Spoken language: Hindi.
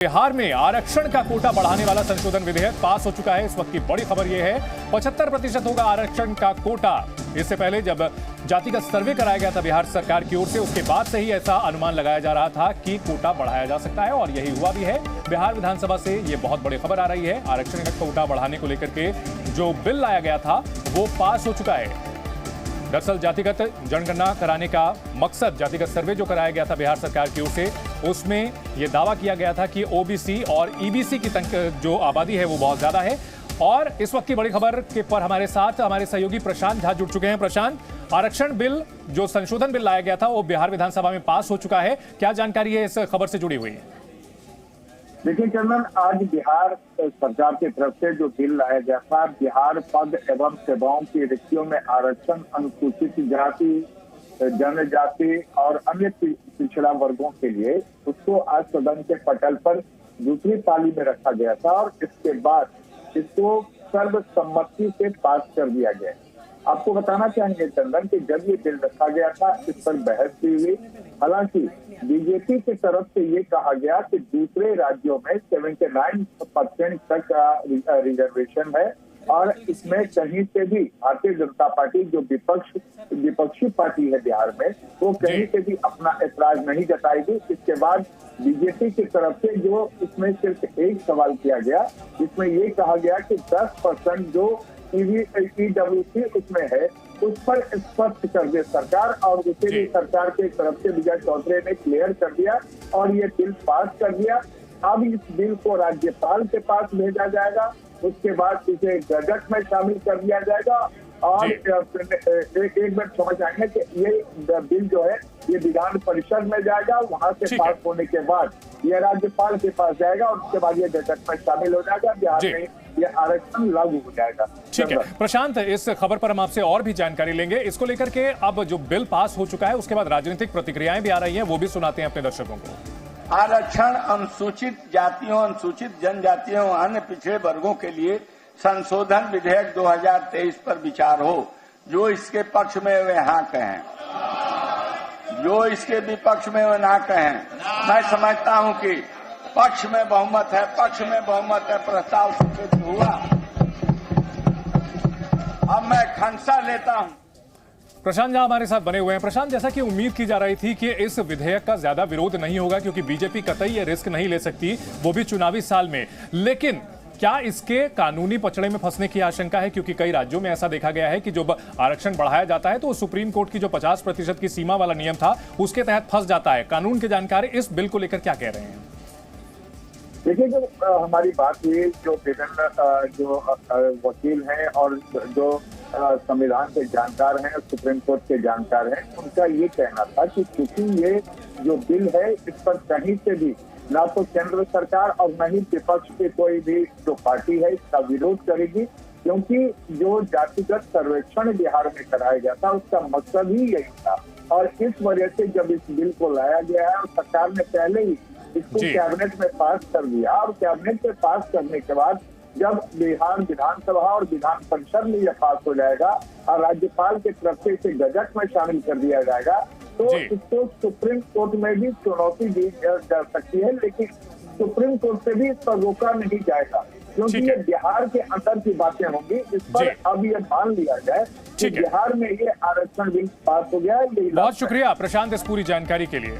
बिहार में आरक्षण का कोटा बढ़ाने वाला संशोधन विधेयक पास हो चुका है। इस वक्त की बड़ी खबर यह है 75% होगा आरक्षण का कोटा। इससे पहले जब जातिगत सर्वे कराया गया था बिहार सरकार की ओर से, उसके बाद से ही ऐसा अनुमान लगाया जा रहा था कि कोटा बढ़ाया जा सकता है और यही हुआ भी है। बिहार विधानसभा से ये बहुत बड़ी खबर आ रही है। आरक्षण का कोटा बढ़ाने को लेकर के जो बिल लाया गया था वो पास हो चुका है। दरअसल जातिगत जनगणना कराने का मकसद, जातिगत सर्वे जो कराया गया था बिहार सरकार की ओर से, उसमें यह दावा किया गया था कि ओबीसी और ईबीसी की जो आबादी है वो बहुत ज्यादा है। और इस वक्त की बड़ी खबर के पर हमारे साथ हमारे सहयोगी प्रशांत झा जुड़ चुके हैं। प्रशांत, आरक्षण बिल जो संशोधन बिल लाया गया था वो बिहार विधानसभा में पास हो चुका है, क्या जानकारी है इस खबर से जुड़ी हुई? देखिए चंदन, आज बिहार सरकार की तरफ से जो बिल लाया गया था, बिहार पद एवं सेवाओं की रिक्तियों में आरक्षण अनुसूचित जाति, जनजाति और अन्य पिछड़ा वर्गों के लिए, उसको आज सदन के पटल पर दूसरी पाली में रखा गया था और इसके बाद इसको सर्वसम्मति से पास कर दिया गया। आपको बताना चाहेंगे चंदन कि जब ये बिल रखा गया था इस पर बहस भी हुई। हालांकि बीजेपी की तरफ से ये कहा गया कि दूसरे राज्यों में 79% तक का रिजर्वेशन है और इसमें कहीं से भी भारतीय जनता पार्टी जो विपक्षी पार्टी है बिहार में, वो कहीं से भी अपना ऐतराज नहीं जताएगी। इसके बाद बीजेपी की तरफ से जो इसमें सिर्फ एक सवाल किया गया, जिसमें ये कहा गया कि 10% जो ईडब्ल्यूसी उसमें है उस पर स्पष्ट कर दे सरकार, और उसे भी सरकार की तरफ से विजय चौधरी ने क्लियर कर दिया और ये बिल पास कर दिया। अब इस बिल को राज्यपाल के पास भेजा जाएगा, उसके बाद इसे गजट में शामिल कर दिया जाएगा और एक मिनट समझ आएंगे कि ये बिल जो है ये विधान परिषद में जाएगा, वहां से पास होने के बाद ये राज्यपाल के पास जाएगा और उसके बाद ये गजट में शामिल हो जाएगा। बिहार में ये आरक्षण लागू हो जाएगा। ठीक है प्रशांत, इस खबर पर हम आपसे और भी जानकारी लेंगे। इसको लेकर के अब जो बिल पास हो चुका है उसके बाद राजनीतिक प्रतिक्रियाएं भी आ रही हैं, वो भी सुनाते हैं अपने दर्शकों को। आरक्षण अनुसूचित जातियों, अनुसूचित जनजातियों, अन्य पिछड़े वर्गों के लिए संशोधन विधेयक 2023 पर विचार हो। जो इसके पक्ष में वे हाँ कहें, जो इसके विपक्ष में वे ना कहें। मैं समझता हूं कि पक्ष में बहुमत है, पक्ष में बहुमत है, प्रस्ताव स्वीकृत हुआ। अब मैं खंसा लेता हूं। प्रशांत झा हमारे साथ बने हुए हैं। प्रशांत, जैसा कि उम्मीद की जा रही थी कि इस विधेयक का ज्यादा विरोध नहीं होगा क्योंकि बीजेपी कतई ये रिस्क नहीं ले सकती, वो भी चुनावी साल में, लेकिन क्या इसके कानूनी पचड़े में फंसने की आशंका है? क्योंकि कई राज्यों में ऐसा देखा गया है कि जब आरक्षण बढ़ाया जाता है तो सुप्रीम कोर्ट की जो 50% की सीमा वाला नियम था उसके तहत फंस जाता है। कानून के जानकार इस बिल को लेकर क्या कह रहे हैं? देखिए, जो हमारी बात हुई, जो विभिन्न जो वकील हैं और जो संविधान के जानकार हैं, सुप्रीम कोर्ट के जानकार हैं, उनका ये कहना था कि क्योंकि ये जो बिल है इस पर कहीं से भी ना तो केंद्र सरकार और न ही विपक्ष के कोई भी जो पार्टी है इसका विरोध करेगी, क्योंकि जो जातिगत सर्वेक्षण बिहार में कराया गया था उसका मकसद ही यही था। और इस वजह से जब इस बिल को लाया गया है और सरकार ने पहले ही इसको कैबिनेट में पास कर दिया और कैबिनेट में पास करने के बाद जब बिहार विधानसभा और विधान परिषद में यह पास हो जाएगा और राज्यपाल की तरफ से इसे गजट में शामिल कर दिया जाएगा, तो इसको सुप्रीम कोर्ट में भी चुनौती दी जा सकती है, लेकिन सुप्रीम कोर्ट से भी इस पर रोका नहीं जाएगा क्योंकि ये बिहार के अंदर की बातें होंगी। इस पर अब ये मान लिया जाए कि बिहार में ये आरक्षण बिल पास हो गया है। बहुत शुक्रिया प्रशांत इस पूरी जानकारी के लिए।